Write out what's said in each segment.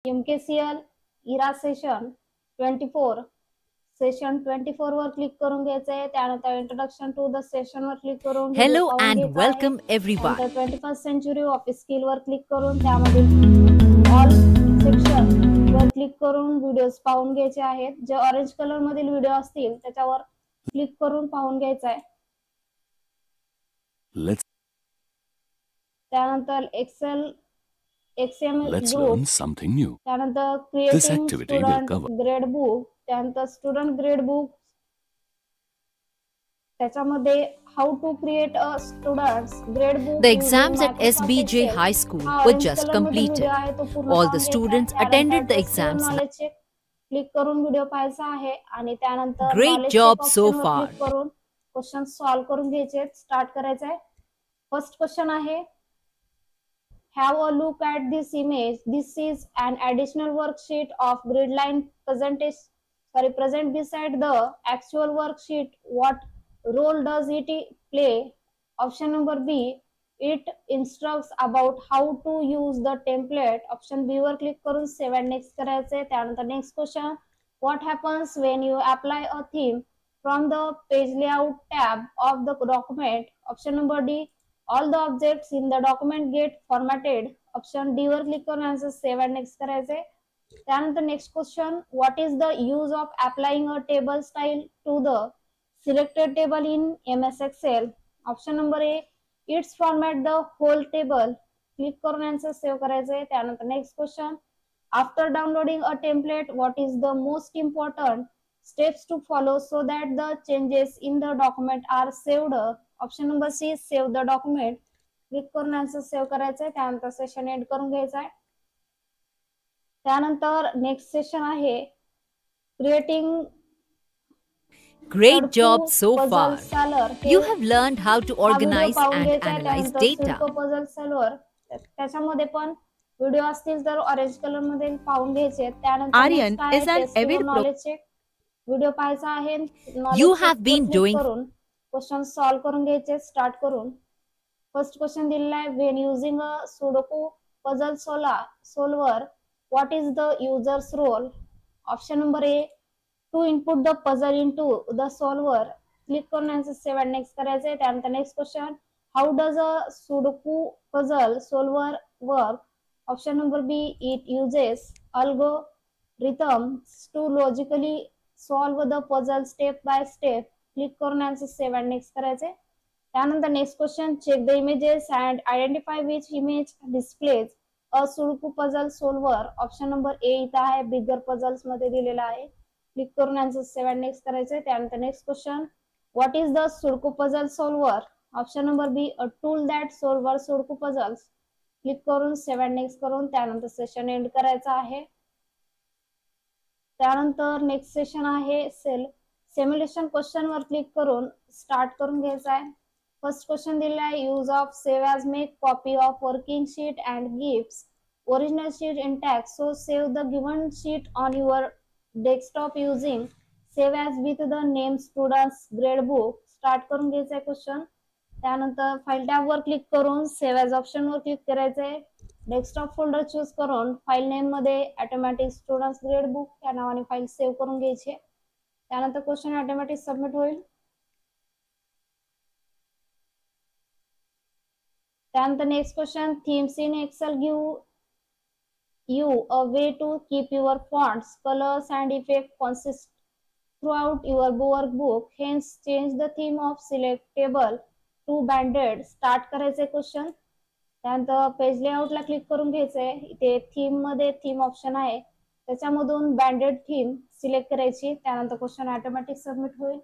MKCL इरा session 24 session 24 वर click करून घ्यायचं आहे. त्यानंतर इंट्रोडक्शन टू द सेशन वर क्लिक करून व्हिडिओ Hello पाहून and घ्यायचा आहे. welcome everyone. त्यानंतर 21st सेंचुरी ऑफिस स्किल वर क्लिक करून त्यामध्ये ऑल सेक्शन वर क्लिक करून व्हिडिओज पाहून घ्यायचे आहेत. जे ऑरेंज कलर मधील व्हिडिओ असतील त्याच्यावर क्लिक करून पाहून घ्यायचा आहे. त्यानंतर XML Let's group, learn something new. त्यानंतर This creating activity will student cover grade book, त्यानंतर स्टुडंट ग्रेड बुक, त्याच्यामध्ये how to create a students grade book. The exams at SBJ High School were just completed. All the students attended the exams. Click करून video पाहायचा आहे आणि त्यानंतर Great job so far. Click करून question solve करून घ्यायचे. Start करायचं आहे. फर्स्ट क्वेश्चन आहे, have a look at this image. This is an additional worksheet of gridline present beside the actual worksheet. What role does it play? Option number B, it instructs about how to use the template. Option B वर click करून save and next करायचे. त्यानंतर next question, what happens when you apply a theme from the page layout tab of the document? Option number D, all the objects in the document get formatted. Option D वर click करून answer save and next करायचे. त्यानंतर next question, what is the use of applying a table style to the selected table in MS Excel? Option number A, it's format the whole table. Click करून answer save करायचे. त्यानंतर next question, after downloading a template what is the most important steps to follow so that the changes in the document are saved? Option number C, save the document. Click करून answer save करायचंय. त्यानंतर session end करून घ्यायचा आहे. त्यानंतर next session आहे creating. Great job so far. You have learned how to organize and analyze data. Puzzle solver, त्याच्यामध्ये पण व्हिडिओ असतील तर ऑरेंज कलर मध्ये पाहून घ्यायचे. त्यानंतर नॉलेज चेक व्हिडिओ पाहायचा आहे. You have been doing question solve करून घ्यायचे. स्टार्ट करून फर्स्ट क्वेश्चन दिलेला आहे, when using a sudoku puzzle solver what is the users role? Option number A, to input the puzzle into the solver. Click करून answer save and next करायचे. त्यानंतर next question, how does a sudoku puzzle solver work? Option number B, it uses algorithms to logically solve the puzzle step by step. Click करून answer save and next करायचे. त्यानंतर next question, check the images and identify which image displays a sudoku puzzle solver. Option number A इथं आहे, बिगर puzzles मध्ये दिलेला आहे. Click करून answer save and next करायचे. त्यानंतर next question, what is the sudoku puzzle solver? Option number B, a tool that solver sudoku puzzles. Click करून save and next करून त्यानंतर सेशन एंड करायचा आहे. त्यानंतर नेक्स्ट सेशन आहे सिम्युलेशन क्वेश्चन वर क्लिक करून स्टार्ट करून घ्यायचा आहे. फर्स्ट क्वेश्चन दिलेला आहे, use of save as make copy of working sheet and gives original sheet intact. So save the given sheet on your desktop using save as with the name students grade book. Start करून घ्यायचा आहे question. त्यानंतर file tab वर click करून save as option वर click करायचंय. Desktop folder choose करून file name मध्ये ऑटोमॅटिक स्टुडंट्स ग्रेड बुक या नावाने फाईल सेव्ह करून घ्यायची. त्यानंतर क्वेश्चन ऑटोमॅटिक सबमिट होईल. त्यानंतर next question, themes in Excel give you a way to keep your fonts, colors and effect consist throughout your workbook. Hence, change the theme of selectable to banded. Start करायचे question. त्यानंतर page लेआउटला click करून घ्यायचंय. इथे theme मध्ये theme option आहे, त्याच्यामधून banded theme select करायची. त्यानंतर क्वेश्चन ऑटोमॅटिक सबमिट होईल.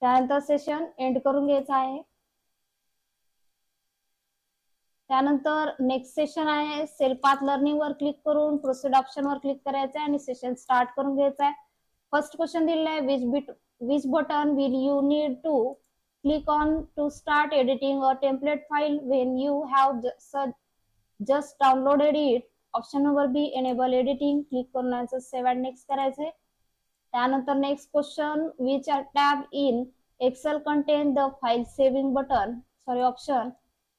त्यानंतर सेशन एंड करून घ्यायचं आहे. त्यानंतर नेक्स्ट सेशन आहे सेल पाथ लर्निंग वर क्लिक करून प्रोसीड ऑप्शन वर क्लिक करायचं आहे आणि सेशन स्टार्ट करून घ्यायचं आहे. फर्स्ट क्वेश्चन दिलेला आहे, which button will you need to click on to start editing a template file when you have just downloaded it? Option number B, enable editing. Click करून answer save and next करायचंय. त्यानंतर next question, which tab in Excel contain the file saving button? Option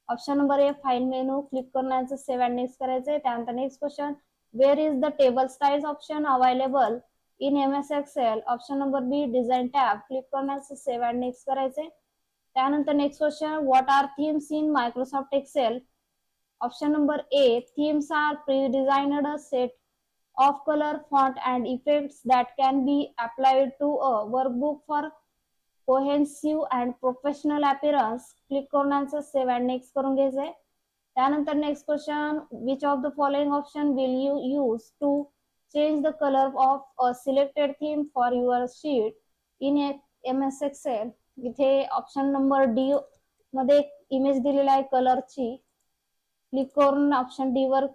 option number A file menu click करून याचं save and next करायचंय. त्यानंतर next question, where is the table styles option available in MS Excel. Option number B design tab click करून याचं save and next करायचंय. त्यानंतर next question, what are themes in Microsoft Excel. Option number A, themes are pre-designed set of color, font and effects that can be applied to a workbook for cohesive and professional appearance. Click करून याचं save and next करून घ्यायचंय. त्यानंतर next question, which of the following option will you use to change the colour of a selected theme for your sheet in MS Excel. इथे option number D मध्ये image दिलेला आहे कलरची. Click करून option D वर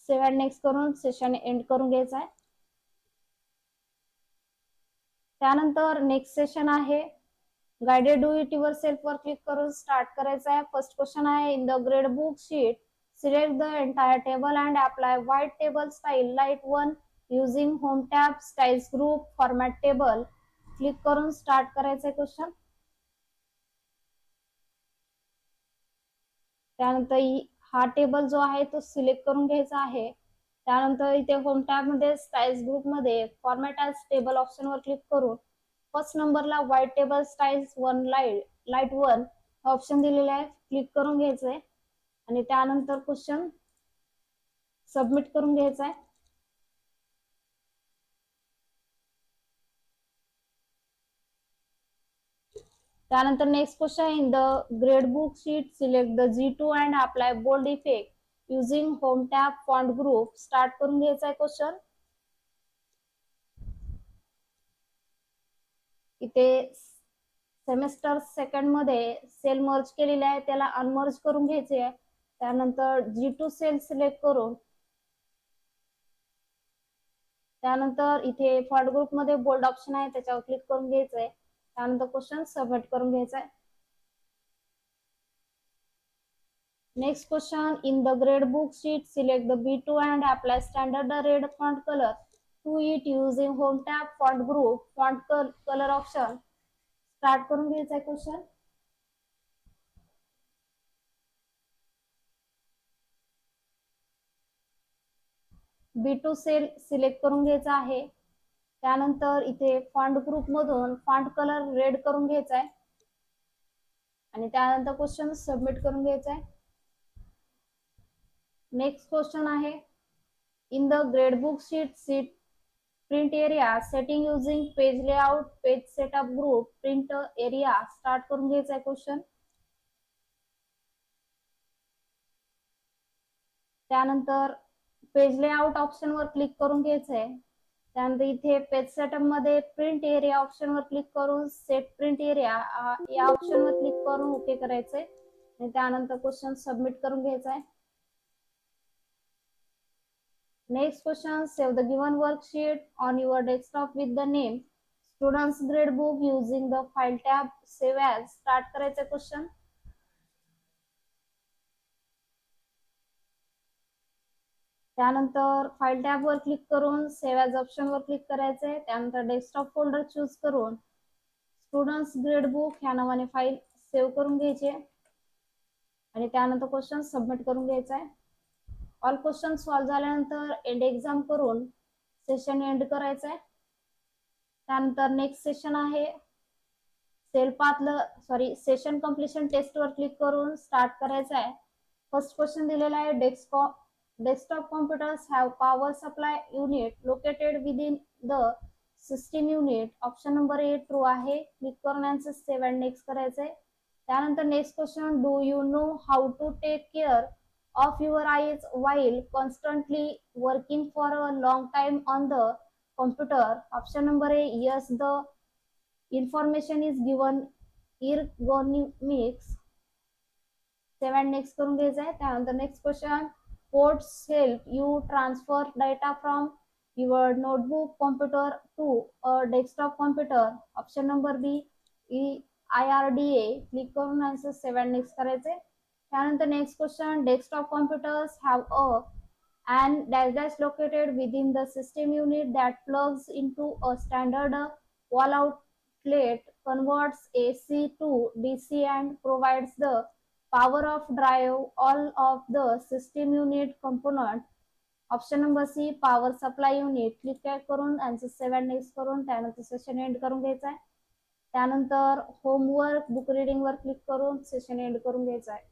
save and next करून session end करून घ्यायचा आहे. त्यानंतर नेक्स्ट सेशन आहे guided do it yourself वर क्लिक करून स्टार्ट करायचं आहे. फर्स्ट क्वेश्चन आहे, in the grade book sheet select the entire table and apply white table style light one using home tab styles group format table. Click करून start करायचं आहे question. त्यानंतर हा टेबल जो आहे तो सिलेक्ट करून घ्यायचा आहे. त्यानंतर इथे होम टॅब मध्ये स्टाईल्स ग्रुप मध्ये फॉर्मॅट ॲज टेबल ऑप्शन वर क्लिक करून फर्स्ट नंबरला white table styles one light one option दिलेला आहे. क्लिक करून घ्यायचंय आणि त्यानंतर क्वेश्चन सबमिट करून घ्यायचा आहे. त्यानंतर next question, in the grade book sheet select the G2 and apply bold effect using home tab font group. Start करून घ्यायचा आहे क्वेश्चन. इथे सेमेस्टर सेकंड मध्ये सेल मर्ज केलेले आहे त्याला अनमर्ज करून घ्यायचे आहे. त्यानंतर G2 सेल सिलेक्ट करून त्यानंतर इथे फॉन्ट ग्रुप मध्ये बोल्ड ऑप्शन आहे त्याच्यावर क्लिक करून घ्यायचंय. त्यानंतर क्वेश्चन सबमिट करून घ्यायचा आहे. Next question, in the grade book sheet select the B2 and apply standard red font colour to it using home tab font group font colour option. Start करून घ्यायचा आहे क्वेश्चन. B2 सेल सिलेक्ट करून घ्यायचा आहे. त्यानंतर इथे font group मधून font colour red करून घ्यायचा आहे आणि त्यानंतर क्वेश्चन सबमिट करून घ्यायचा आहे. नेक्स्ट क्वेश्चन आहे, in the grade book sheet print area setting using page layout page setup group print area. Start करून घ्यायचा आहे क्वेश्चन. त्यानंतर पेज लेआउट ऑप्शन वर क्लिक करून घ्यायचंय. त्यानंतर इथे पेज सेटअप मध्ये प्रिंट एरिया ऑप्शन वर क्लिक करून सेट प्रिंट एरिया या ऑप्शन वर क्लिक करून ओके करायचंय आणि त्यानंतर क्वेश्चन सबमिट करून घ्यायचा आहे. Next question, save the given worksheet on your desktop with the name students grade book using the file tab save as. Start करायचं क्वेश्चन. त्यानंतर फाईल टॅब वर क्लिक करून सेव्ह ॲज ऑप्शन वर click करायचंय. त्यानंतर डेस्कटॉप फोल्डर चूज करून students grade book ह्या नावाने फाईल सेव्ह करून घ्यायची आणि त्यानंतर क्वेश्चन सबमिट करून घ्यायचा आहे. ऑल क्वेश्चन सॉल्व्ह झाल्यानंतर एंड एक्झाम करून सेशन एंड करायचं आहे. त्यानंतर नेक्स्ट सेशन आहे सेशन कम्प्लिशन टेस्ट वर क्लिक करून स्टार्ट करायचं आहे. फर्स्ट क्वेश्चन दिलेला आहे, desktop computers have power supply unit located within the system unit. Option number A true आहे. क्लिक करून याचं सेव्ह अँड नेक्स्ट करायचंय. त्यानंतर next question, do you know how to take care of your eyes while constantly working for a long time on the computer. Option number A yes, the information is given ergonomics. Save and next करून घ्यायचं आहे. त्यानंतर next question, ports help you transfer data from your notebook computer to a desktop computer. Option number B IRDA. Click करून answer save and next करायचे. त्यानंतर next question, desktop computers have an dash located within the system unit that plugs into a standard wall outlet, converts AC to DC and provides the power of drive all of the system unit component. Option number C power supply unit. Click करून answer 7 next करून त्यानंतर session end करून घ्यायचा आहे. त्यानंतर homework book reading वर click करून session end करून घ्यायचा आहे.